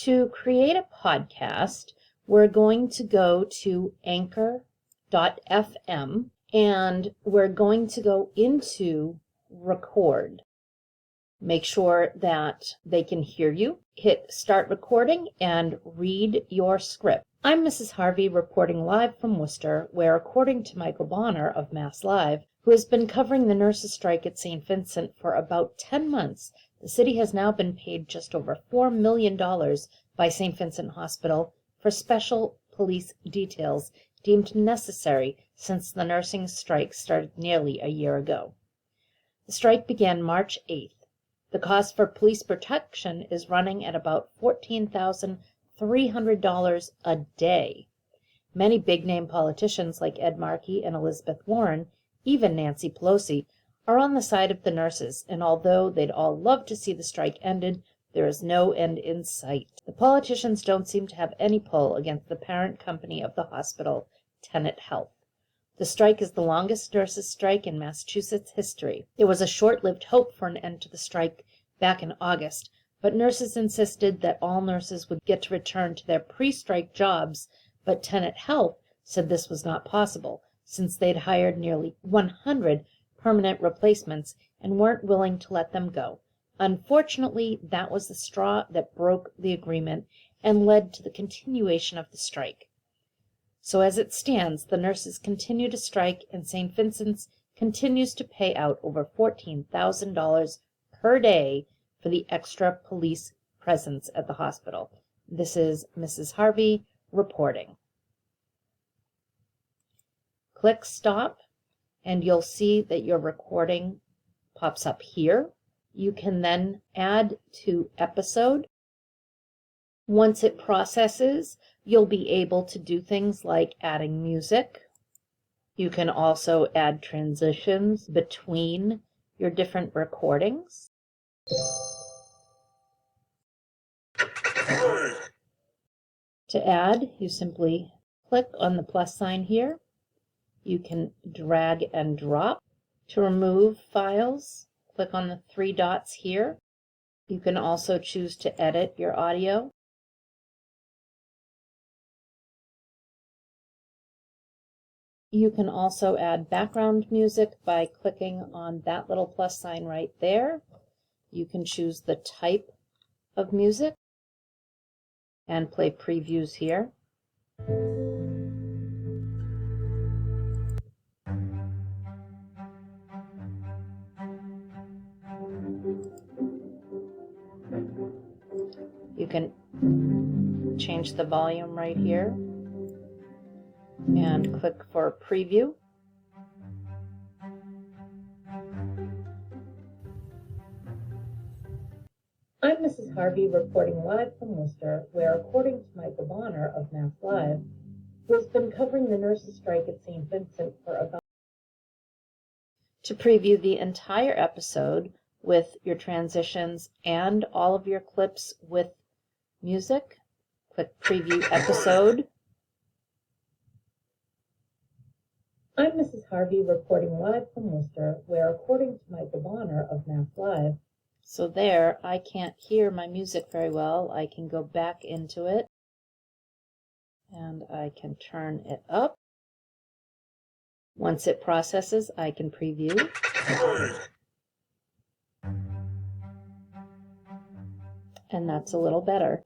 To create a podcast, we're going to go to anchor.fm and we're going to go into record. Make sure that they can hear you. Hit start recording and read your script. I'm Mrs. Harvey reporting live from Worcester, where according to Michael Bonner of Mass Live, who has been covering the nurses' strike at St. Vincent for about 10 months, the city has now been paid just over $4 million by St. Vincent Hospital for special police details deemed necessary since the nursing strike started nearly a year ago. The strike began March 8th. The cost for police protection is running at about $14,300 a day. Many big-name politicians like Ed Markey and Elizabeth Warren, even Nancy Pelosi, are on the side of the nurses, and although they'd all love to see the strike ended, there is no end in sight. The politicians don't seem to have any pull against the parent company of the hospital, Tenet Health. The strike is the longest nurses' strike in Massachusetts history. There was a short-lived hope for an end to the strike back in August, but nurses insisted that all nurses would get to return to their pre-strike jobs, but Tenet Health said this was not possible, since they'd hired nearly 100 permanent replacements and weren't willing to let them go. Unfortunately, that was the straw that broke the agreement and led to the continuation of the strike. So as it stands, the nurses continue to strike, and St. Vincent's continues to pay out over $14,000 per day for the extra police presence at the hospital. This is Mrs. Harvey reporting. Click stop, and you'll see that your recording pops up here. You can then add to episode. Once it processes, you'll be able to do things like adding music. You can also add transitions between your different recordings. To add, you simply click on the plus sign here. You can drag and drop. To remove files, click on the 3 dots here. You can also choose to edit your audio. You can also add background music by clicking on that little plus sign right there. You can choose the type of music and play previews here. You can change the volume right here and click for preview. I'm Mrs. Harvey reporting live from Worcester, where according to Michael Bonner of Mass Live, who has been covering the nurses' strike at St. Vincent for about... To preview the entire episode with your transitions and all of your clips with music, click Preview Episode. I'm Mrs. Harvey reporting live from Worcester, where according to Michael Bonner of Mass Live, so there, I can't hear my music very well. I can go back into it and I can turn it up. Once it processes, I can preview. And that's a little better.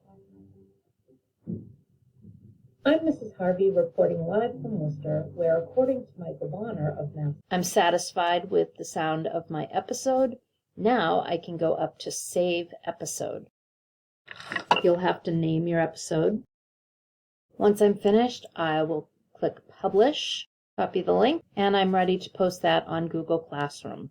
I'm Mrs. Harvey reporting live from Worcester, where according to Michael Bonner of Mass, I'm satisfied with the sound of my episode. Now I can go up to Save Episode. You'll have to name your episode. Once I'm finished, I will click Publish, copy the link, and I'm ready to post that on Google Classroom.